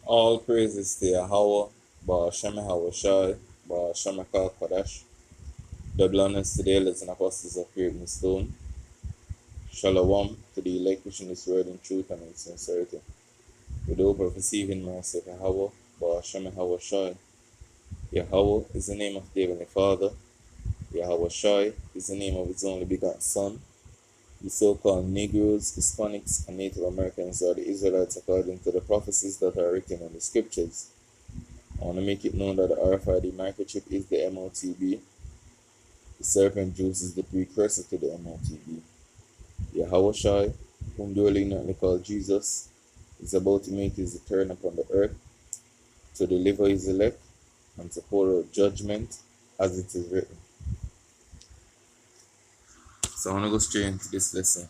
All praises to Yahweh, Ba'ashem Hawashai, Ba'ashem Kodash, double honors to the elders and apostles of Great Stone. Shalom to the elect which in this word in truth and in sincerity. With the hope of receiving mercy of Yahweh, Ba'ashem Hawashai. Yahweh is the name of the Heavenly Father. Yahweh is the name of his only begotten Son. The so-called Negroes, Hispanics, and Native Americans are the Israelites according to the prophecies that are written in the scriptures. I want to make it known that the RFID microchip is the MOTB. The serpent juice is the precursor to the MOTB. Yahweh, whom the early ignorantly called Jesus, is about to make his return upon the earth to deliver his elect and to pour out judgment as it is written. So I want to go straight into this lesson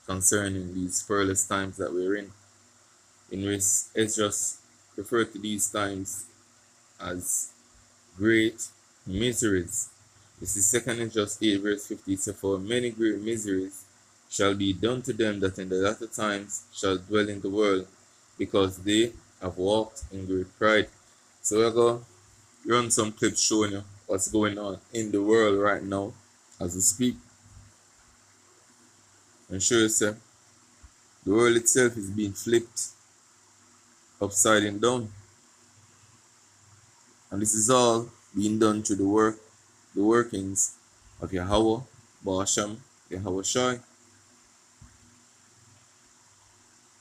concerning these perilous times that we're in which Esdras referred to these times as great miseries. This is 2 Esdras 8 verse 50. So for many great miseries shall be done to them that in the latter times shall dwell in the world, because they have walked in great pride. So we're going to run some clips showing you what's going on in the world right now as we speak. And show yourself the world itself is being flipped upside down. And this is all being done through the workings of Yahweh, Ba'ashem, Yahweh Shai.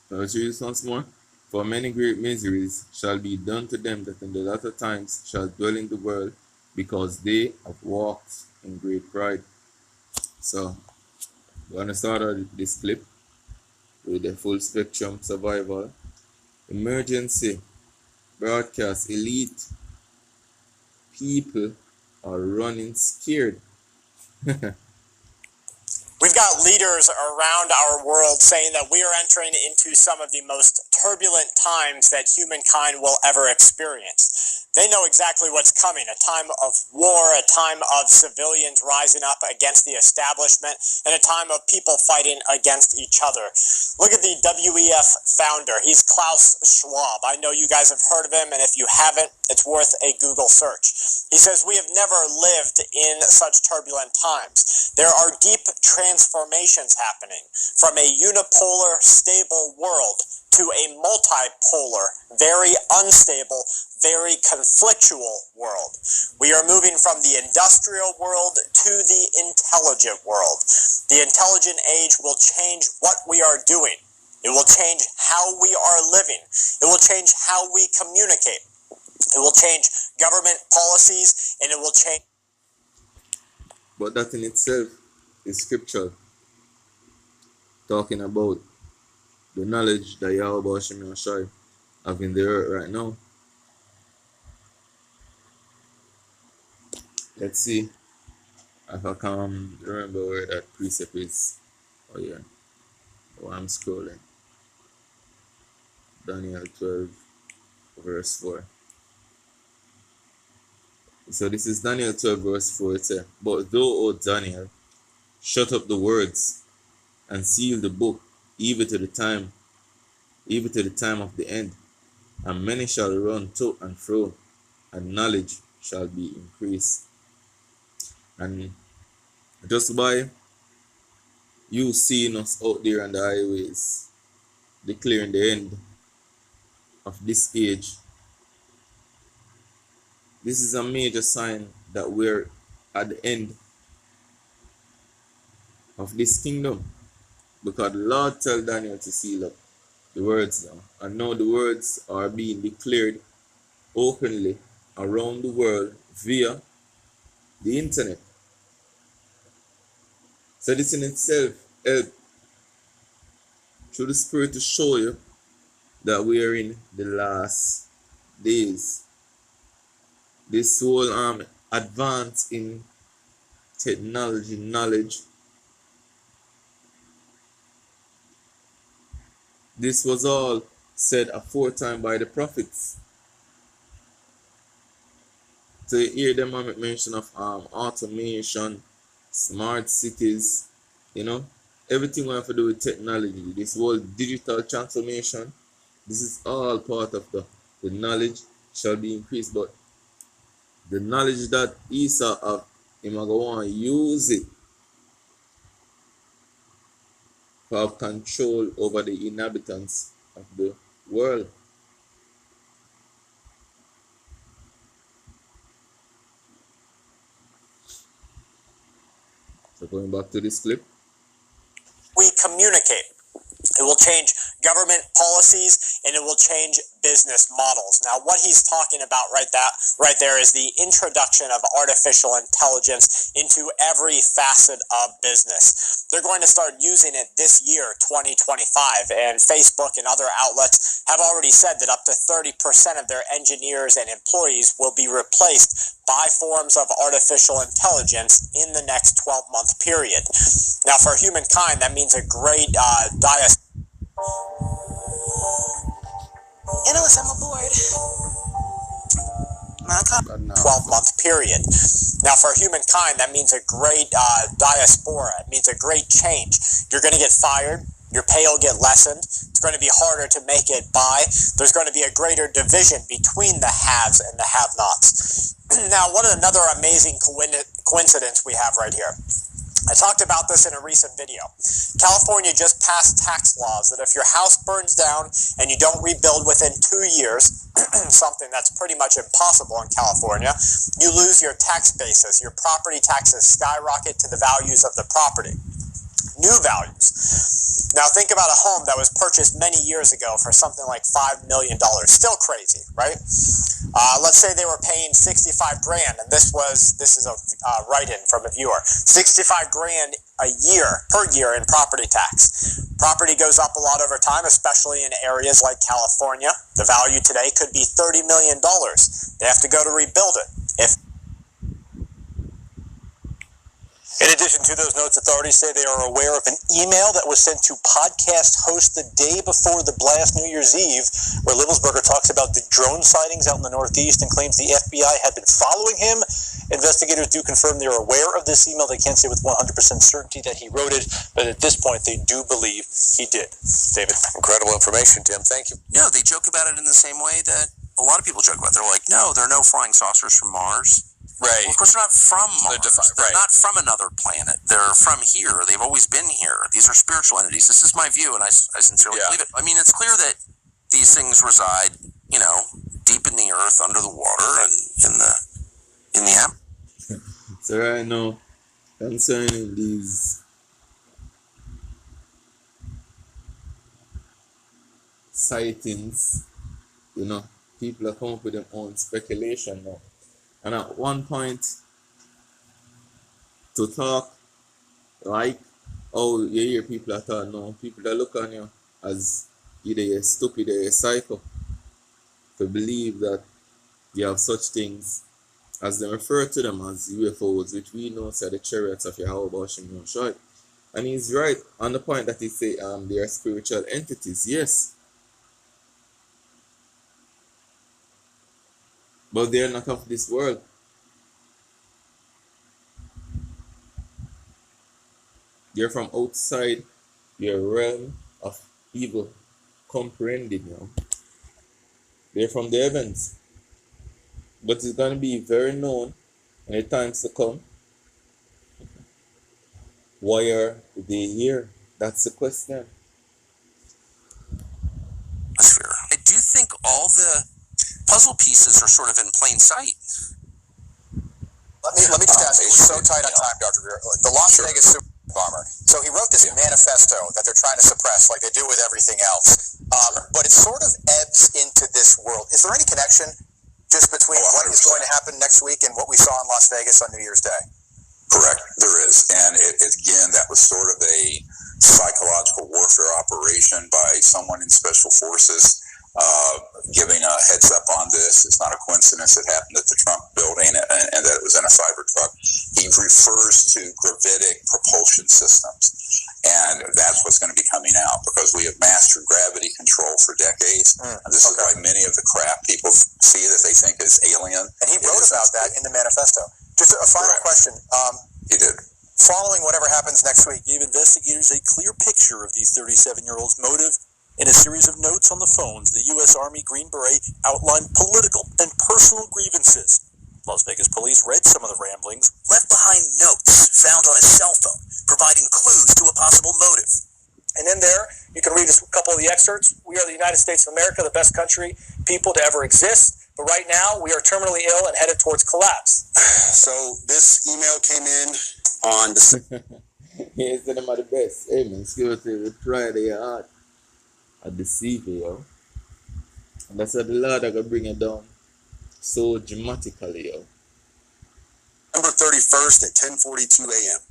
So let's read this once more. For many great miseries shall be done to them that in the latter times shall dwell in the world, because they have walked in great pride. So we're going to start out this clip with the full spectrum survival emergency broadcast. Elite people are running scared. We've got leaders around our world saying that we are entering into some of the most turbulent times that humankind will ever experience. They know exactly what's coming, a time of war, a time of civilians rising up against the establishment, and a time of people fighting against each other. Look at the WEF founder. He's Klaus Schwab. I know you guys have heard of him, and if you haven't, it's worth a Google search. He says, "We have never lived in such turbulent times. There are deep transformations happening from a unipolar, stable world to a multipolar, very unstable, very conflictual world. We are moving from the industrial world to the intelligent world. The intelligent age will change what we are doing. It will change how we are living. It will change how we communicate. It will change government policies, and it will change." But that in itself is scriptural, talking about the knowledge that Yahweh Ba'ashem Yahshai have in the earth right now. Let's see if I can remember where that precept is. Oh yeah, while I'm scrolling. Daniel 12 verse 4. So this is Daniel 12 verse 4. It says, "But thou, O Daniel, shut up the words and seal the book, even to the time of the end. And many shall run to and fro, and knowledge shall be increased." And just by you seeing us out there on the highways, declaring the end of this age, this is a major sign that we're at the end of this kingdom. Because the Lord told Daniel to seal up the words now. And now the words are being declared openly around the world via the internet. So this in itself helps through the Spirit to show you that we are in the last days. This whole advance in technology, knowledge, this was all said aforetime by the prophets. So you hear them make mention of automation, smart cities, everything we have to do with technology, this whole digital transformation This is all part of the knowledge shall be increased, but the knowledge that Esau have, him a go want use it to have control over the inhabitants of the world. So going back to this clip. We communicate. It will change government policies and it will change business models. Now, what he's talking about right there is the introduction of artificial intelligence into every facet of business. They're going to start using it this year, 2025, and Facebook and other outlets have already said that up to 30% of their engineers and employees will be replaced by forms of artificial intelligence in the next 12-month period. Now, for humankind, that means a great Analyst, I'm aboard. 12-month period. Now, for humankind, that means a great diaspora. It means a great change. You're going to get fired. Your pay will get lessened. It's going to be harder to make it by. There's going to be a greater division between the haves and the have-nots. Now, what another amazing coincidence we have right here. I talked about this in a recent video. California just passed tax laws that if your house burns down and you don't rebuild within 2 years, something that's pretty much impossible in California, you lose your tax basis. Your property taxes skyrocket to the values of the property. New values. Now think about a home that was purchased many years ago for something like $5 million. Still crazy, right? Let's say they were paying 65 grand, and this is a write-in from a viewer. 65 grand per year in property tax. Property goes up a lot over time, especially in areas like California. The value today could be $30 million. They have to go to rebuild it. In addition to those notes, authorities say they are aware of an email that was sent to podcast hosts the day before the blast New Year's Eve, where Livelsberger talks about the drone sightings out in the Northeast and claims the FBI had been following him. Investigators do confirm they're aware of this email. They can't say with 100% certainty that he wrote it, but at this point, they do believe he did. David? Incredible information, Tim. Thank you. No, they joke about it in the same way that a lot of people joke about it. They're like, no, there are no flying saucers from Mars. Right. Well, of course, they're not from Mars. They're not from another planet. They're from here. They've always been here. These are spiritual entities. This is my view, and I sincerely believe it. I mean, it's clear that these things reside, deep in the earth, under the water, and in the atmosphere. So right now, concerning these sightings, people are coming up with their own speculation now. And at one point, to talk like, oh, you hear people that thought, no, people that look on you as either you're stupid or you're psycho, to believe that you have such things, as they refer to them as UFOs, which we know are the chariots of Yahweh Hashem Shai. And he's right on the point that he say they are spiritual entities, yes. But they're not of this world. They're from outside your realm of evil, comprehending now. They're from the heavens. But it's going to be very known in the times to come. Why are they here? That's the question. I do think all the puzzle pieces are sort of in plain sight. Let me just ask you, we're so tight on time, Dr. Greer. The Las Vegas super bomber. So he wrote this manifesto that they're trying to suppress like they do with everything else. But it sort of ebbs into this world. Is there any connection just between what is going to happen next week and what we saw in Las Vegas on New Year's Day? Correct, there is. And again, that was sort of a psychological warfare operation by someone in Special Forces giving a heads up on this. It's not a coincidence it happened at the Trump building and that it was in a Cybertruck. He refers to gravitic propulsion systems. And that's what's going to be coming out because we have mastered gravity control for decades. And this is why many of the crap people see that they think is alien. And he wrote about that in the manifesto. Just a final question. He did. Following whatever happens next week, gave investigators a clear picture of the 37-year-old's motive In a series of notes on the phones, the U.S. Army Green Beret outlined political and personal grievances. Las Vegas police read some of the ramblings. Left behind notes found on his cell phone, providing clues to a possible motive. And in there, you can read a couple of the excerpts. We are the United States of America, the best country, people to ever exist. But right now, we are terminally ill and headed towards collapse. So this email came in on the... He said them are the best. Hey man, security will try their heart. I deceive you, yo. And that's what the Lord are gonna bring it down so dramatically, yo. November 31st at 10:42 a.m.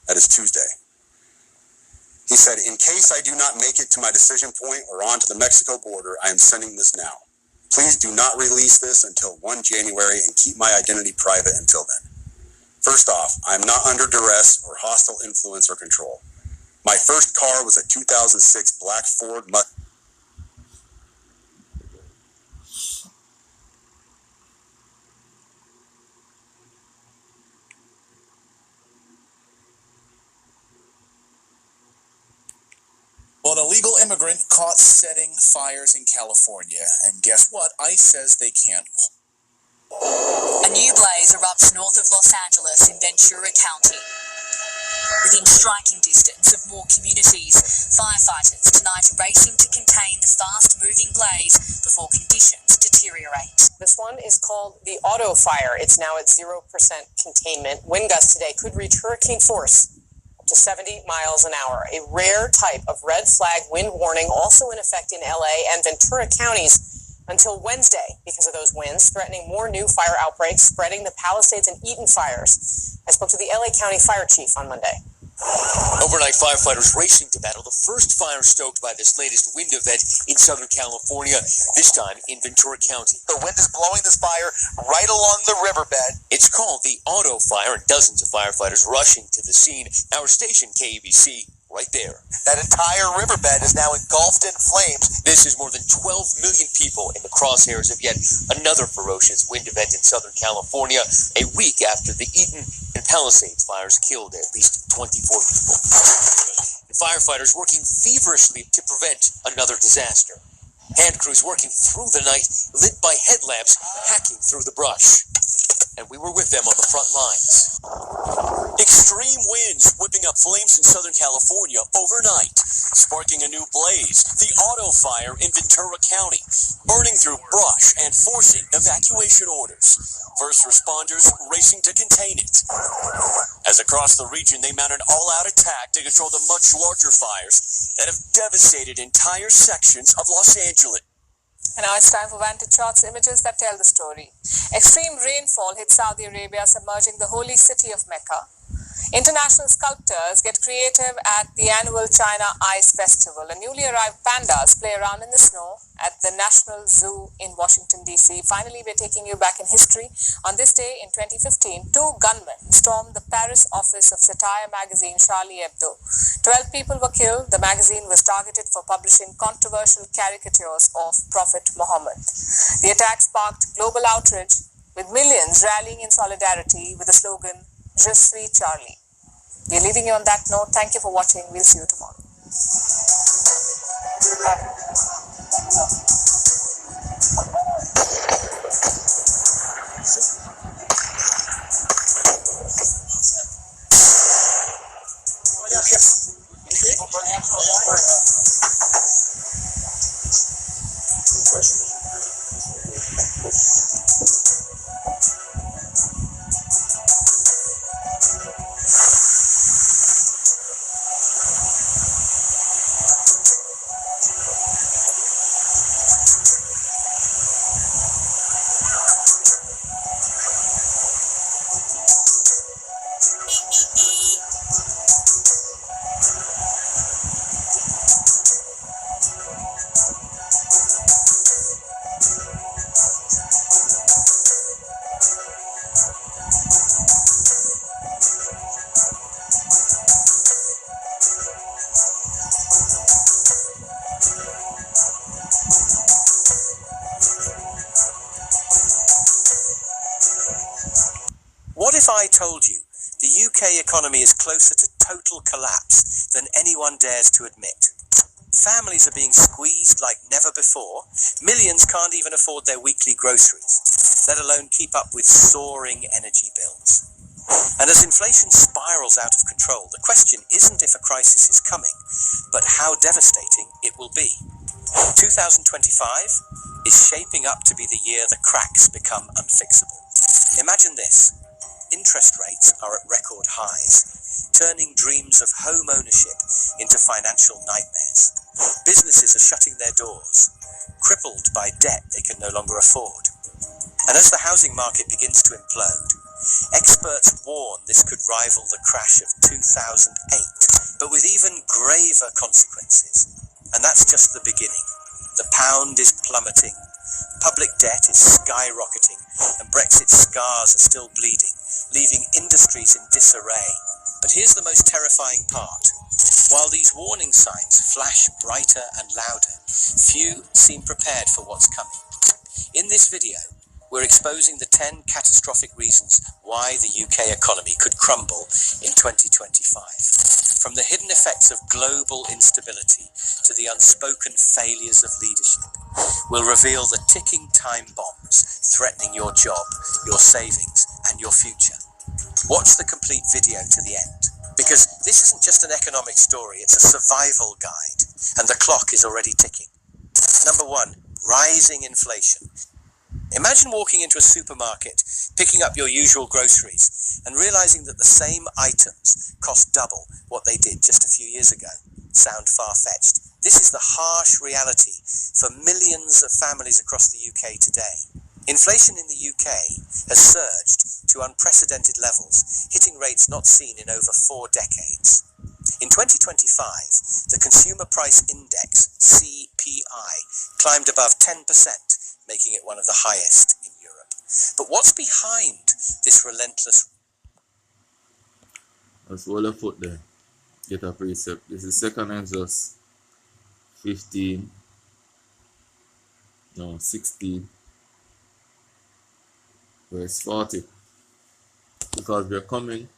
That is Tuesday. He said, in case I do not make it to my decision point or on to the Mexico border, I am sending this now. Please do not release this until 1 January and keep my identity private until then. First off, I am not under duress or hostile influence or control. My first car was a 2006 black Ford Mustang. Well, an illegal immigrant caught setting fires in California, and guess what? ICE says they can't. A new blaze erupts north of Los Angeles in Ventura County. Within striking distance of more communities, firefighters tonight are racing to contain the fast-moving blaze before conditions deteriorate. This one is called the auto fire. It's now at 0% containment. Wind gusts today could reach hurricane force up to 70 miles an hour. A rare type of red flag wind warning also in effect in LA and Ventura counties until Wednesday because of those winds, threatening more new fire outbreaks, spreading the Palisades and Eaton fires. I spoke to the LA County Fire Chief on Monday. Overnight, firefighters racing to battle the first fire stoked by this latest wind event in Southern California, this time in Ventura County. The wind is blowing this fire right along the riverbed. It's called the auto fire, and dozens of firefighters rushing to the scene. Our station, KABC, right there. That entire riverbed is now engulfed in flames. This is more than 12 million people in the crosshairs of yet another ferocious wind event in Southern California, a week after the Eaton and Palisades fires killed at least 24 people. And firefighters working feverishly to prevent another disaster. Hand crews working through the night, lit by headlamps, hacking through the brush. And we were with them on the front lines. Extreme winds whipping up flames in Southern California overnight, sparking a new blaze, the auto fire in Ventura County, burning through brush and forcing evacuation orders. First responders racing to contain it. As across the region, they mount an all-out attack to control the much larger fires that have devastated entire sections of Los Angeles. And now it's time for Vantage Shots, images that tell the story. Extreme rainfall hit Saudi Arabia, submerging the holy city of Mecca. International sculptors get creative at the annual China Ice Festival. And newly arrived pandas play around in the snow at the National Zoo in Washington, D.C. Finally, we're taking you back in history. On this day in 2015, 2 gunmen stormed the Paris office of satire magazine Charlie Hebdo. 12 people were killed. The magazine was targeted for publishing controversial caricatures of Prophet Muhammad. The attack sparked global outrage, with millions rallying in solidarity with the slogan, Je suis Charlie. We're leaving you on that note. Thank you for watching. We'll see you tomorrow. What if I told you the UK economy is closer to total collapse than anyone dares to admit? Families are being squeezed like never before. Millions can't even afford their weekly groceries, let alone keep up with soaring energy bills. And as inflation spirals out of control, the question isn't if a crisis is coming, but how devastating it will be. 2025 is shaping up to be the year the cracks become unfixable. Imagine this. Interest rates are at record highs, turning dreams of home ownership into financial nightmares. Businesses are shutting their doors, crippled by debt they can no longer afford. And as the housing market begins to implode, experts warn this could rival the crash of 2008, but with even graver consequences. And that's just the beginning. The pound is plummeting, public debt is skyrocketing, and Brexit's scars are still bleeding, leaving industries in disarray. But here's the most terrifying part. While these warning signs flash brighter and louder, few seem prepared for what's coming. In this video, we're exposing the 10 catastrophic reasons why the UK economy could crumble in 2025. From the hidden effects of global instability to the unspoken failures of leadership, we'll reveal the ticking time bombs threatening your job, your savings, and your future. Watch the complete video to the end, because this isn't just an economic story, it's a survival guide, and the clock is already ticking. Number 1, rising inflation. Imagine walking into a supermarket, picking up your usual groceries, and realizing that the same items cost double what they did just a few years ago. Sound far-fetched? This is the harsh reality for millions of families across the UK today. Inflation in the UK has surged to unprecedented levels, hitting rates not seen in over 4 decades. In 2025, the Consumer Price Index, CPI, climbed above 10%, making it one of the highest in Europe. But what's behind this relentless... Let's hold a foot there. Get a precept. This is 2 Exodus 16, verse 40. Because we're coming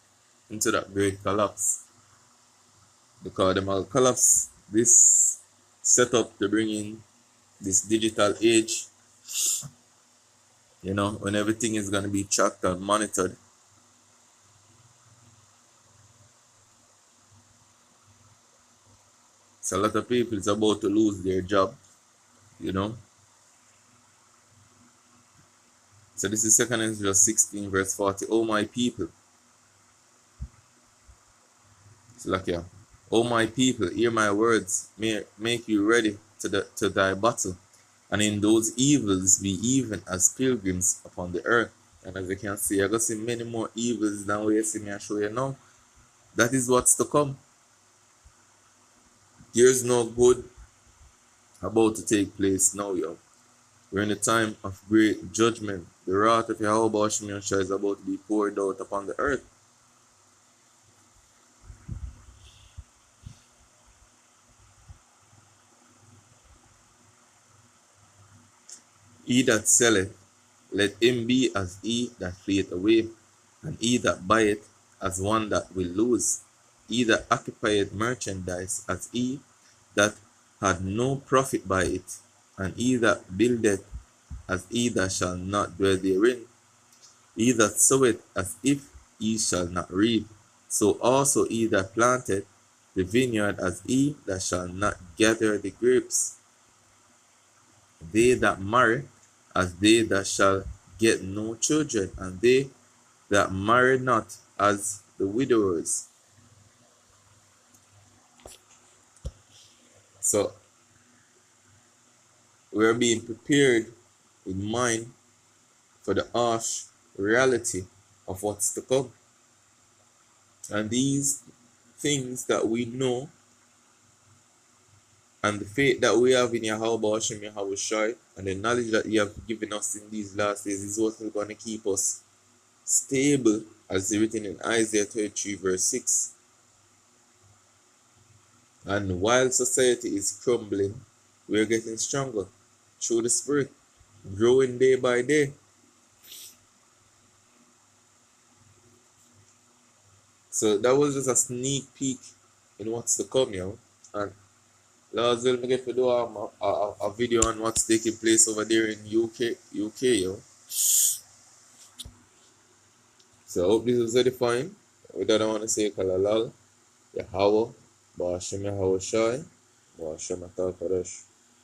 into that great collapse. Because they will collapse this setup to bring in this digital age, you know, when everything is going to be tracked and monitored. So a lot of people is about to lose their job, you know. So this is 2 Exodus 16 verse 40. Oh my people. It's like, yeah. Oh my people, hear my words, make you ready to thy battle. And in those evils be even as pilgrims upon the earth. And as you can see, you're going to see many more evils than what you see me and show you now. That is what's to come. There's no good about to take place now, yo. We're in a time of great judgment. The wrath of Yahweh Hashem Yahshua is about to be poured out upon the earth. He that selleth, let him be as he that fleeth away, and he that buyeth as one that will lose. He that occupieth merchandise as he that had no profit by it, and he that buildeth as he that shall not dwell therein. He that soweth as if he shall not reap, so also he that planteth the vineyard as he that shall not gather the grapes. They that marry as they that shall get no children, and they that marry not as the widowers. So we are being prepared in mind for the harsh reality of what's to come. And these things that we know and the faith that we have in Yahweh Hashem Yahweh and the knowledge that you have given us in these last days is what is going to keep us stable, as written in Isaiah 33 verse 6. And while society is crumbling, we are getting stronger through the Spirit, growing day by day. So that was just a sneak peek in what's to come, yo. And Last will me get to do a video on what's taking place over there in UK, yo. So I hope this was edifying. With that, I want to say Kalalal, Yahweh, Ba'ashem Yahweh Shai, Ba'ashem Atah Kadosh.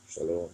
Shalom.